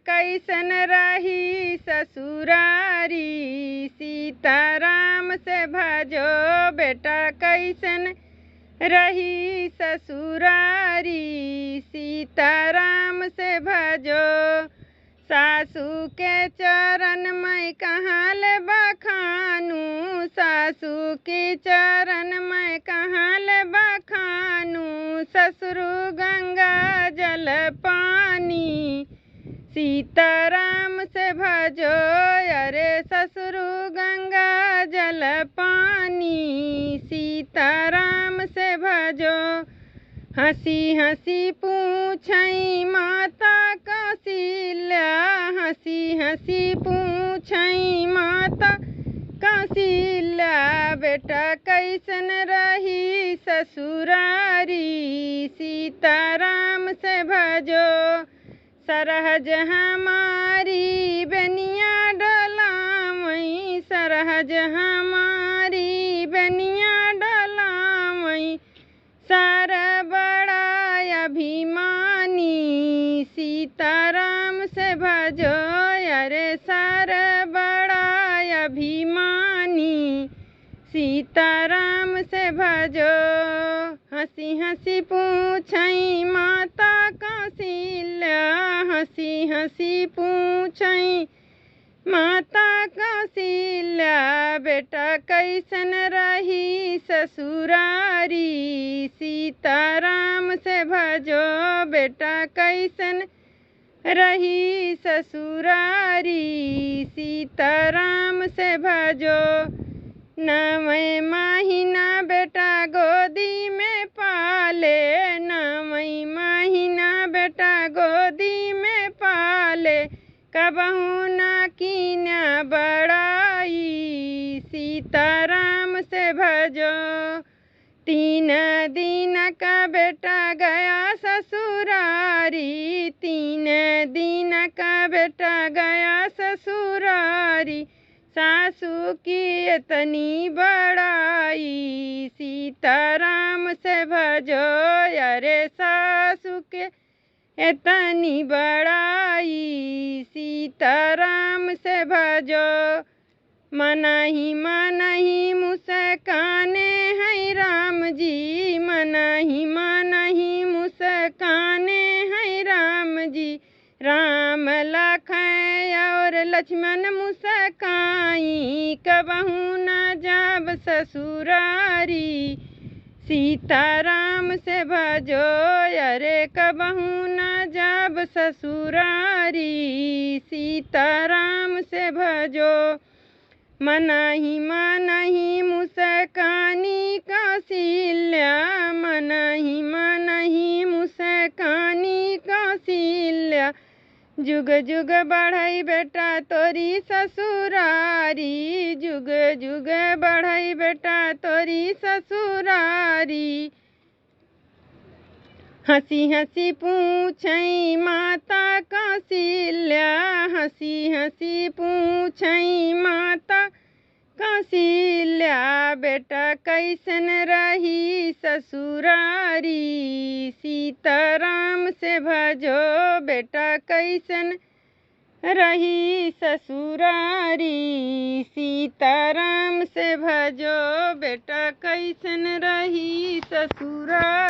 कैसन रही ससुरारी। सीताराम से भजो बेटा कैसन रही ससुरारी। सीताराम से भजो सासू के चरण मैं कहाँ ले बखानू। सासू के चरण मैं कहाँ ले बखानू। ससुर गंगा जल पानी। सीताराम से भजो अरे ससुर गंगा जल पानी। सीताराम से भजो हंसी हंसी पूछई माता कौशल्या। हंसी हंसी पूछई माता कौशल्या बेटा कैसन रही ससुरारी। सीताराम से भजो सरहज हमारी बनिया डोलावई। सरहज हमारी बनिया डोलावई। सारा बड़ा अभिमानी। सीताराम से भजो अरे सारा बड़ा अभिमानी। सीताराम से भजो हंसी हंसी पूछई माता कौशल्या। हंसी हंसी पूछई माता कौशल्या बेटा कैसन रही ससुरारी। सीताराम से भजो बेटा कैसन रही ससुरारी। सीताराम से भजो नवै महीना बेटा गोदी में पाले। नवै महीना बेटा गोदी में पाले। कबहू न कीन्या बड़ाई। सीताराम से भजो 3 दिन का बेटा गया ससुरारी। 3 दिन का बेटा गया ससुरारी। सासू की इतनी बड़ाई। सीताराम से भजो अरे सासू के इतनी बड़ाई। सीताराम से भजो मनहि मुस्काने हैं राम जी। मनहि मुस्काने हैं राम जी। राम लखन और लक्ष्मण मुस्काई। कबहू न जाब ससुरारी। सीताराम से भजो अरे कबहू न जाब ससुरारी। सीताराम से भजो मनहि मुस्कानी कौशल्या। मनहि मुस्कानी कौशल्या। जुग जुग बढ़ई बेटा तोरी ससुरारी। जुग जुग बढ़ई बेटा तोरी ससुरारी। हंसी हंसी पूछई माता कौशल्या। हंसी हंसी पूछई माता कौशल्या बेटा कैसन रही ससुरारी। सीताराम से भजो बेटा कैसन रही ससुरारी। सीताराम से भजो बेटा कैसन रही ससुरारी।